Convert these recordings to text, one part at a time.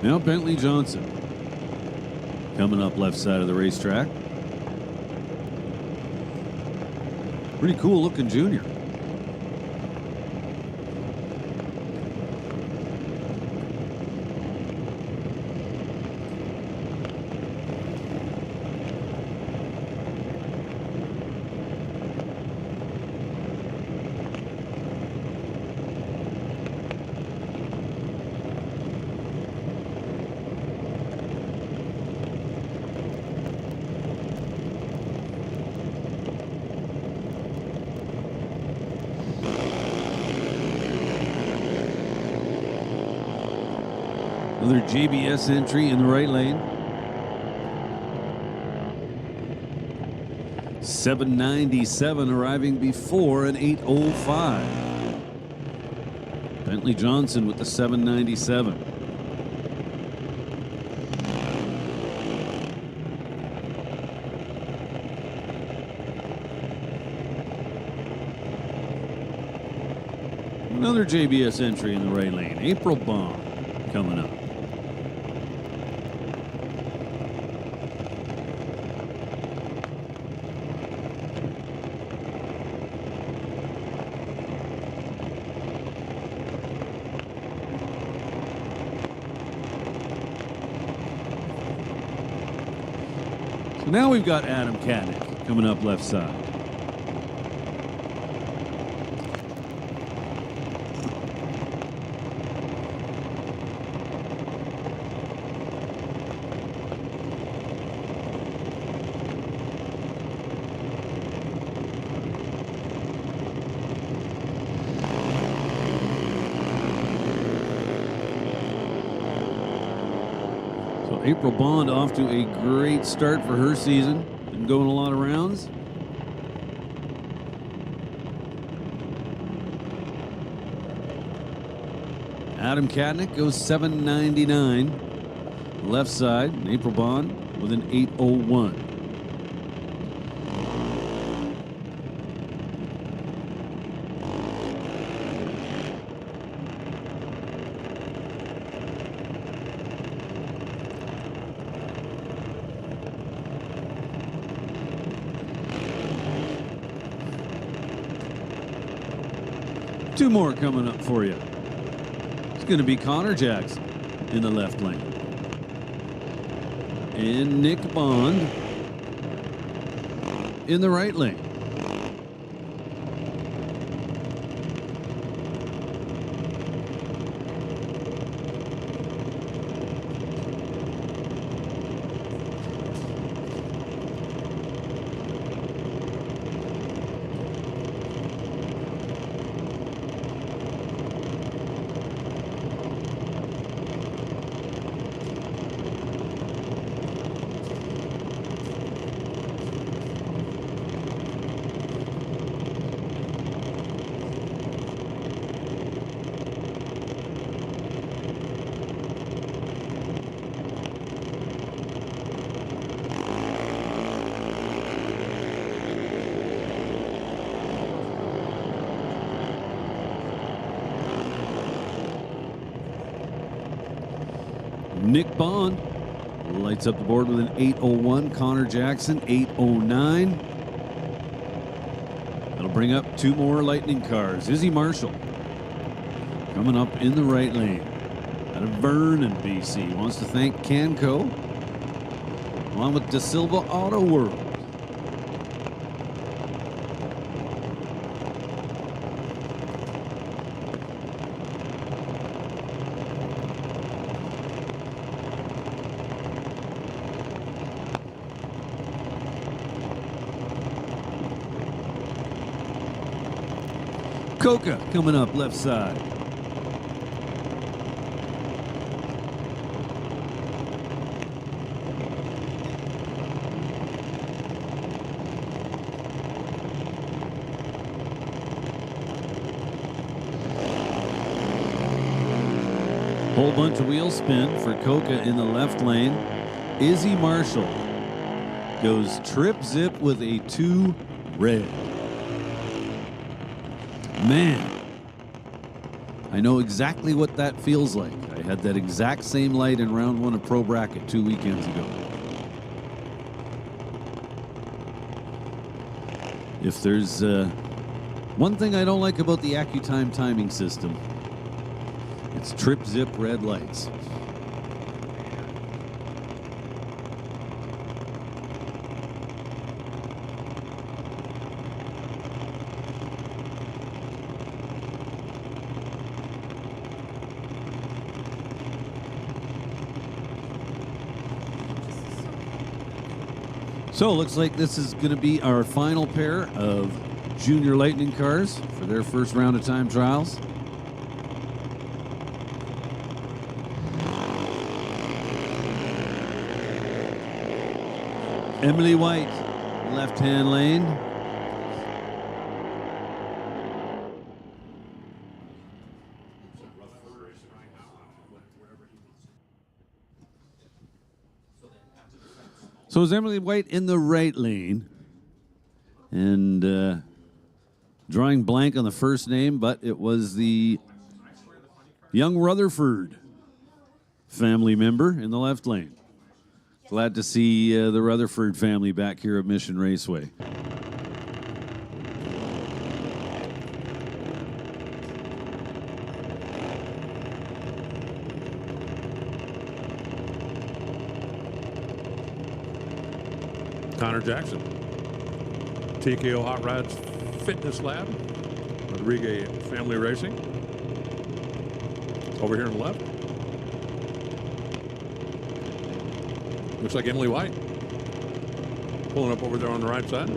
Now Bentley Johnson coming up left side of the racetrack. Pretty cool looking junior. Another JBS entry in the right lane. 797 arriving before an 805. Bentley Johnson with the 797. Another JBS entry in the right lane. April Bond coming up. So now we've got Adam Katnick coming up left side. April Bond off to a great start for her season. Been going a lot of rounds. Adam Katnick goes 799 left side. And April Bond with an 801. Two more coming up for you. It's going to be Connor Jackson in the left lane. And Nick Bond in the right lane. Nick Bond lights up the board with an 801. Connor Jackson, 809. That'll bring up two more Lightning cars. Izzy Marshall coming up in the right lane out of Vernon, BC. Wants to thank Canco along with De Silva Auto World. Coca coming up left side. Whole bunch of wheel spin for Coca in the left lane. Izzy Marshall goes trip zip with a 2 red. Man, I know exactly what that feels like. I had that exact same light in round 1 of Pro Bracket 2 weekends ago. If there's one thing I don't like about the AccuTime timing system, it's trip zip red lights. So looks like this is going to be our final pair of Junior Lightning cars for their first round of time trials. Emily White, left-hand lane. So is Emily White in the right lane, and drawing blank on the first name, but it was the young Rutherford family member in the left lane. Glad to see the Rutherford family back here at Mission Raceway. Connor Jackson, TKO Hot Rods Fitness Lab, Rodriguez Family Racing. Over here on the left. Looks like Emily White. Pulling up over there on the right side.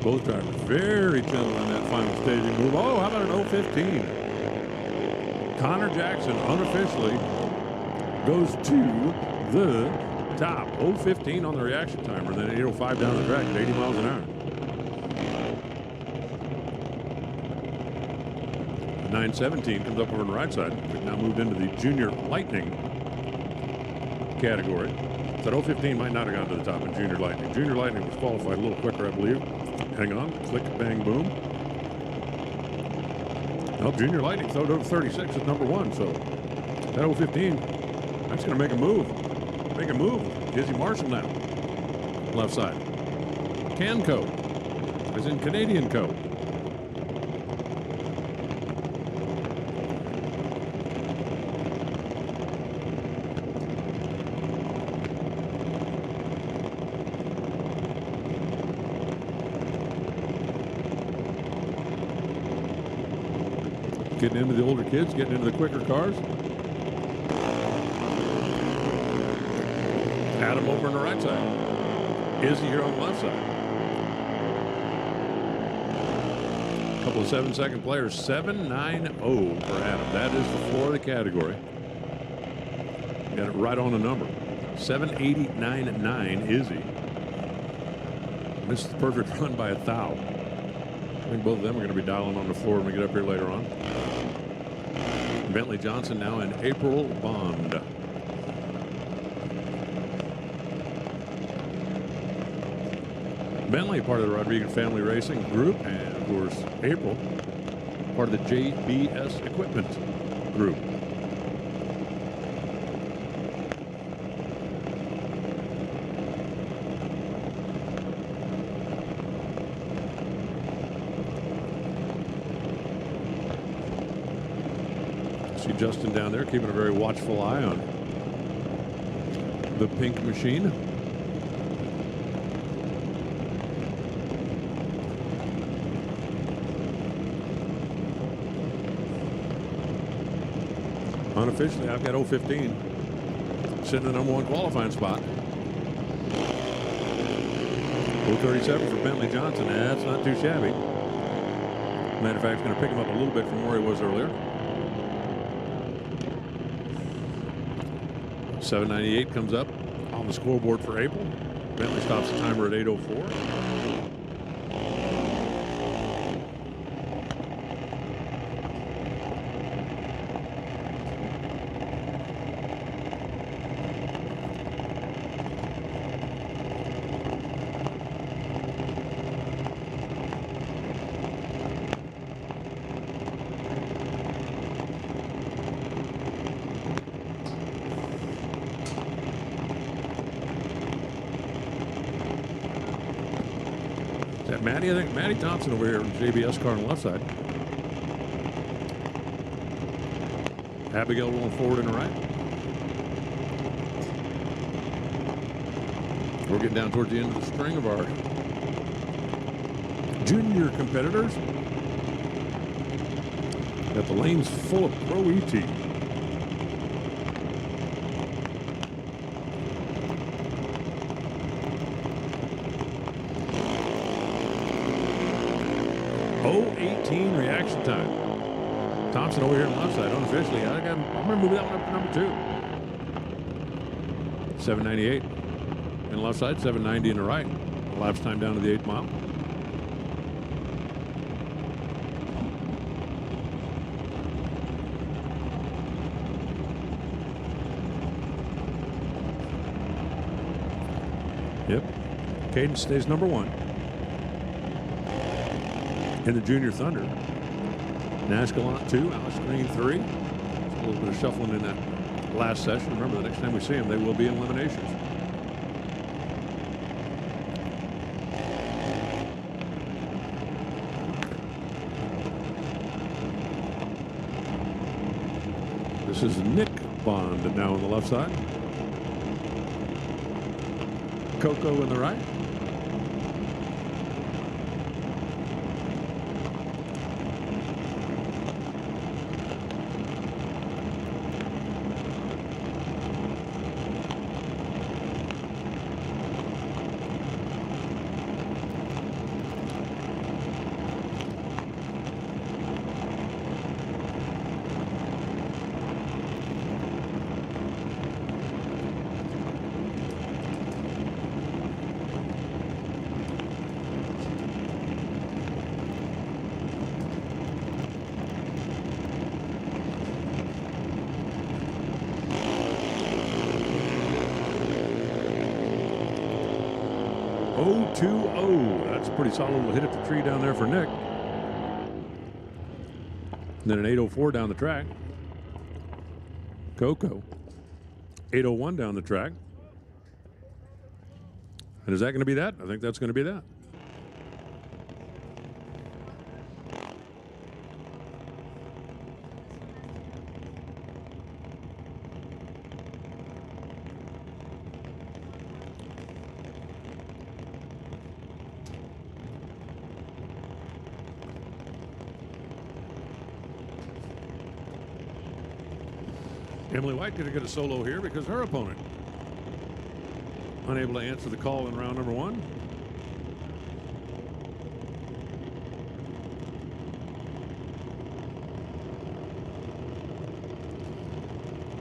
Both drivers very gentle on that final staging move. Oh, how about an 015? Connor Jackson unofficially goes to the top. 015 on the reaction timer, then 805 down the track at 80 miles an hour. 917 comes up over on the right side. We've now moved into the Junior Lightning category. That 015 might not have gone to the top in Junior Lightning. Junior Lightning was qualified a little quicker, I believe. Hang on, click, bang, boom. Well, Junior Lightning throwed over 36 at number 1, so that 015, that's going to make a move. Make a move. Izzy Marshall now. Left side. Canco, as in Canadian Co. Getting into the older kids, getting into the quicker cars. Adam over on the right side. Izzy here on the left side. A couple of 7-second players. 7.90 for Adam. That is the floor of the category. Got it right on the number. 7.80.99 Izzy. This is the perfect run by a thou. I think both of them are going to be dialing on the floor when we get up here later on. Bentley Johnson now in April Bond. Bentley, part of the Rodriguez Family Racing Group, and of course April, part of the JBS Equipment Group. See Justin down there keeping a very watchful eye on the pink machine. Unofficially, I've got 015 sitting in the number 1 qualifying spot. 037 for Bentley Johnson. That's not too shabby. Matter of fact, it's going to pick him up a little bit from where he was earlier. 798 comes up on the scoreboard for April. Bentley stops the timer at 8:04. Is that Maddie? I think Maddie Thompson over here in the JBS car on the left side. Abigail rolling forward and right. We're getting down towards the end of the string of our junior competitors. Got the lanes full of Pro ET. .018 reaction time. Thompson over here on the left side, unofficially. I'm going to move that one up to number 2. 798 in the left side, 790 in the right. Elapsed time down to the 8th mile. Yep. Cadence stays number 1. In the Junior Thunder. Nash Gallant 2, Alice Green 3. Just a little bit of shuffling in that last session. Remember, the next time we see them, they will be in eliminations. This is Nick Bond now on the left side. Coco in the right. That's a pretty solid little hit at the tree down there for Nick. And then an 8:04 down the track. Coco. 8:01 down the track. And is that going to be that? I think that's going to be that. Emily White going to get a solo here because her opponent unable to answer the call in round number 1.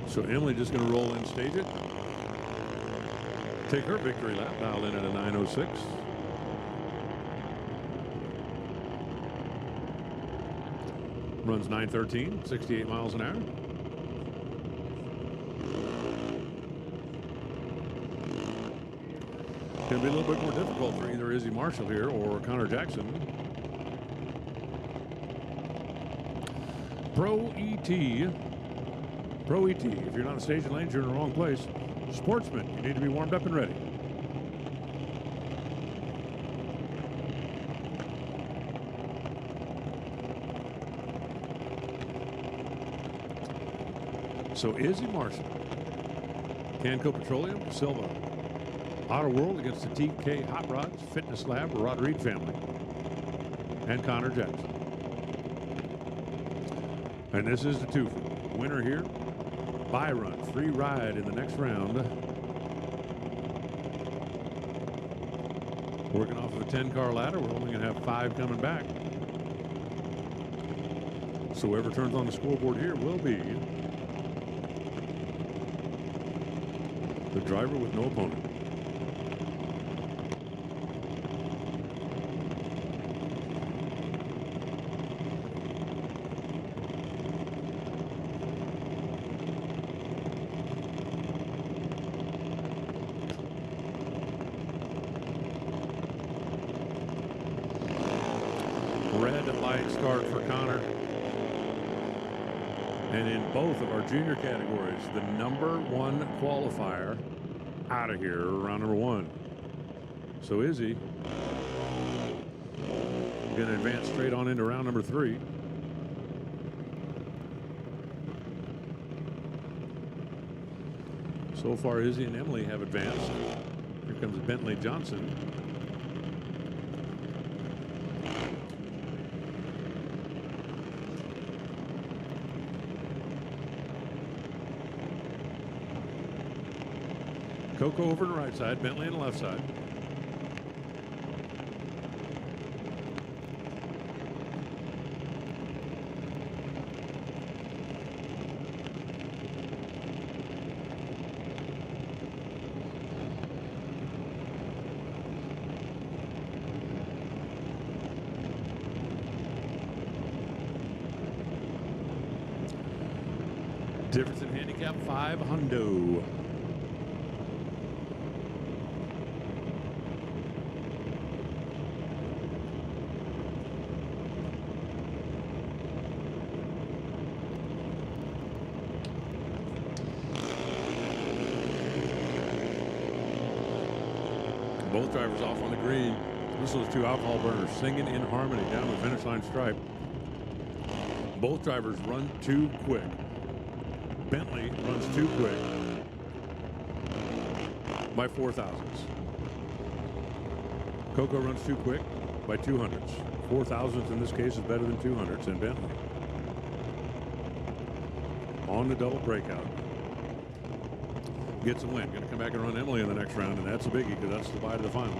So Emily just going to roll in, stage it, take her victory lap, dial in at a 9:06. Runs 9:13, 68 miles an hour. Going to be a little bit more difficult for either Izzy Marshall here or Connor Jackson. Pro ET. Pro ET. If you're not in staging lanes, you're in the wrong place. Sportsman, you need to be warmed up and ready. So Izzy Marshall, Canco Petroleum, Silva, Auto World against the TK Hot Rods Fitness Lab, Rod Reed family, and Connor Jackson. And this is the two winner here. Bye run, free ride in the next round. Working off of a 10-car ladder. We're only going to have 5 coming back. So whoever turns on the scoreboard here will be driver with no opponent. Red light start for Connor. And in both of our junior categories, the number one qualifier out of here, round number one. So Izzy going to advance straight on into round number three. So far, Izzy and Emily have advanced. Here comes Bentley Johnson. Coco over on the right side, Bentley on the left side. Difference in handicap 5 hundo. Both drivers off on the green. This was two alcohol burners singing in harmony down the finish line stripe. Both drivers run too quick. Bentley runs too quick by 4,000ths. Coco runs too quick by 200ths. 4,000ths in this case is better than 200ths in Bentley. On the double breakout. Gets a win. Going to come back and run Emily in the next round, and that's a biggie because that's the bye to the final.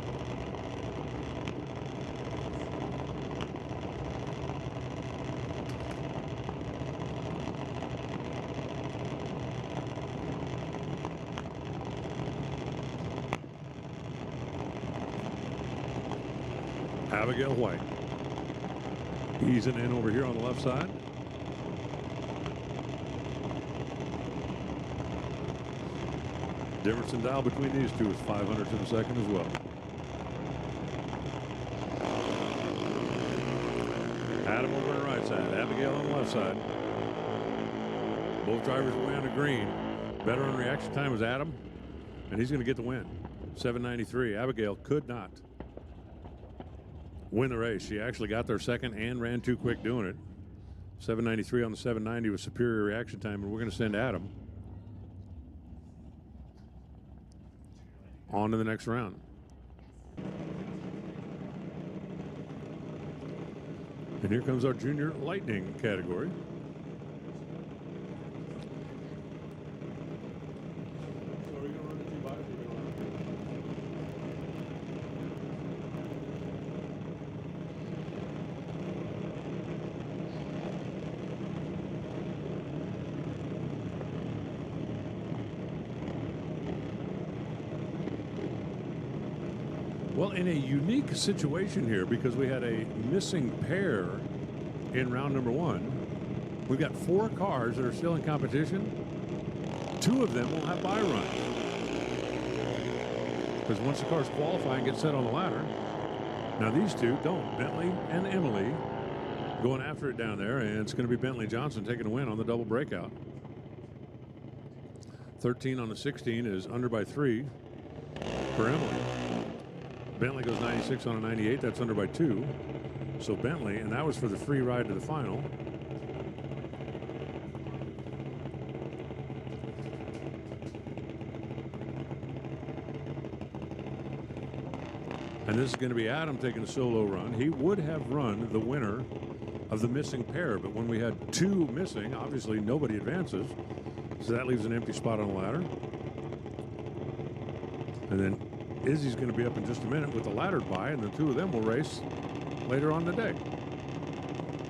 Abigail White. Easing in over here on the left side. Difference in dial between these two is 500 to the second as well. Adam over on the right side, Abigail on the left side. Both drivers away on the green. Better on reaction time is Adam, and he's going to get the win. 793. Abigail could not win the race. She actually got there second and ran too quick doing it. 793 on the 790 with superior reaction time, and we're going to send Adam on to the next round. And here comes our junior lightning category. So are you going to run the two buys or are you going to run? Well, in a unique situation here, because we had a missing pair in round number one, we've got 4 cars that are still in competition. 2 of them will have bye runs. Because once the cars qualify and get set on the ladder, now these two don't. Bentley and Emily going after it down there, and it's going to be Bentley Johnson taking a win on the double breakout. 13 on the 16 is under by 3 for Emily. Bentley goes 96 on a 98. That's under by 2. So Bentley, and that was for the free ride to the final. And this is going to be Adam taking a solo run. He would have run the winner of the missing pair, but when we had 2 missing, obviously nobody advances. So that leaves an empty spot on the ladder. And then Izzy's going to be up in just a minute with the laddered bye, and the 2 of them will race later on in the day.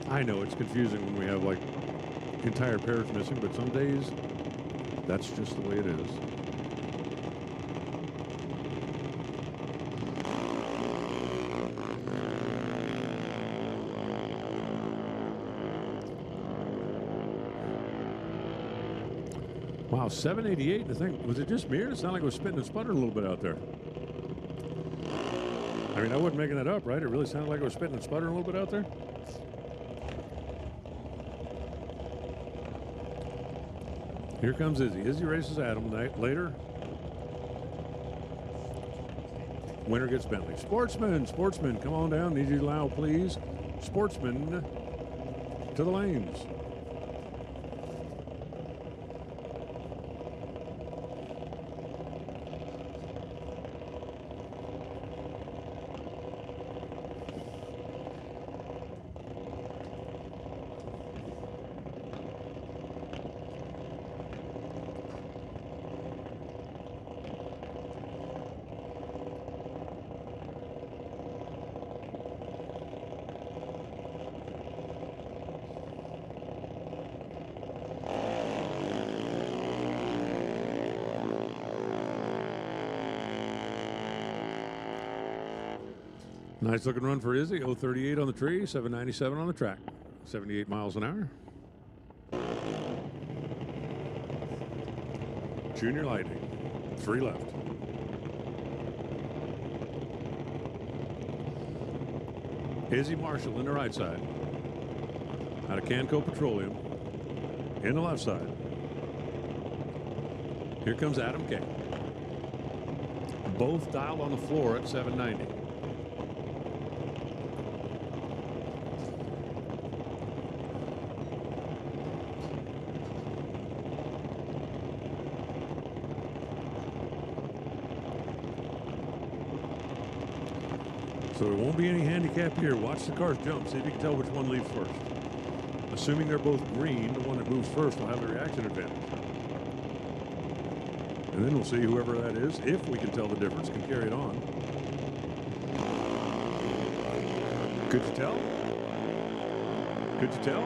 I know it's confusing when we have like entire pairs missing, but some days that's just the way it is. Wow, 788. The thing, was it just me or did it sound like it was spitting and sputtering a little bit out there? I mean, I wasn't making that up, right? It really sounded like it was spitting and sputtering a little bit out there. Here comes Izzy. Izzy races Adam later. Winner gets Bentley. Sportsman, come on down. Need you to allow, please. Sportsman to the lanes. Nice looking run for Izzy. 038 on the tree, 797 on the track, 78 miles an hour. Junior Lightning, 3 left. Izzy Marshall in the right side. Out of Canco Petroleum in the left side. Here comes Adam K. Both dialed on the floor at 790. So there won't be any handicap here. Watch the cars jump. See if you can tell which one leaves first. Assuming they're both green, the one that moves first will have the reaction advantage. And then we'll see whoever that is, if we can tell the difference, can carry it on. Could you tell? Could you tell?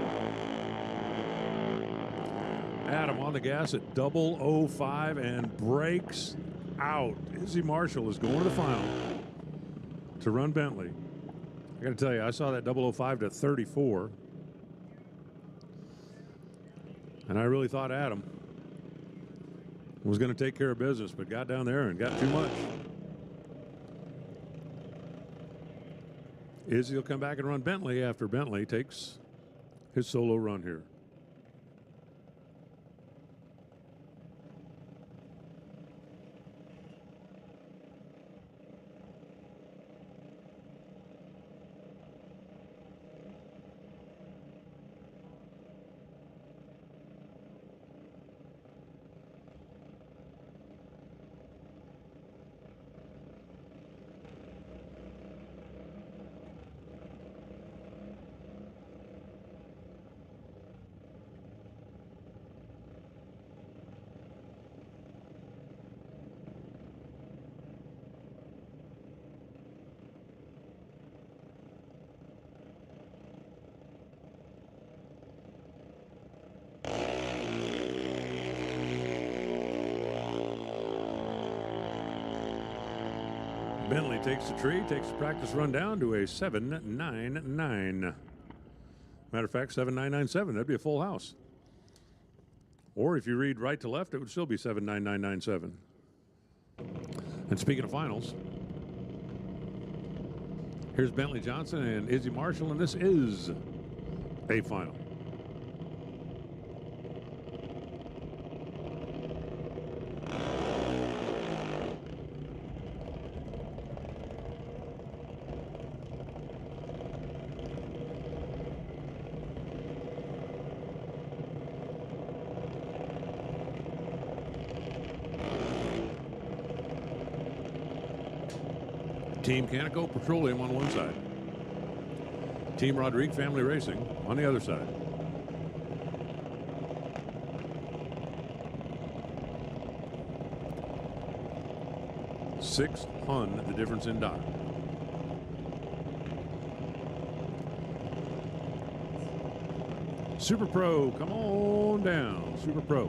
Adam on the gas at 005 and breaks out. Izzy Marshall is going to the final to run Bentley. I got to tell you, I saw that 005 to 34. And I really thought Adam was going to take care of business, but got down there and got too much. Izzy will come back and run Bentley after Bentley takes his solo run here. Bentley takes the tree, takes the practice run down to a 799. Matter of fact, 7997. That'd be a full house. Or if you read right to left, it would still be 79997. And speaking of finals, here's Bentley Johnson and Izzy Marshall, and this is a final. Team Canico Petroleum on one side. Team Rodrigue Family Racing on the other side. Six Hun, the difference in dot. Super Pro, come on down. Super Pro.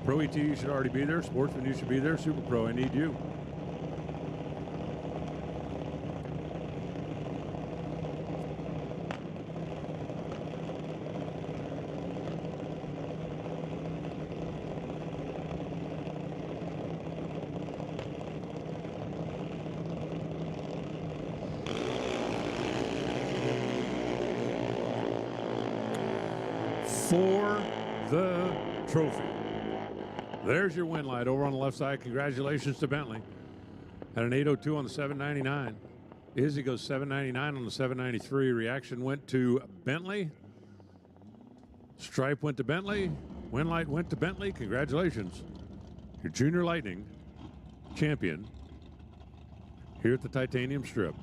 Pro ET, you should already be there. Sportsman, you should be there. Super Pro, I need you. for the trophy. There's your win light over on the left side. Congratulations to Bentley. At an 802 on the 799. Izzy goes 799 on the 793. Reaction went to Bentley. Stripe went to Bentley. Win light went to Bentley. Congratulations. Your Junior Lightning champion here at the Titanium Strip.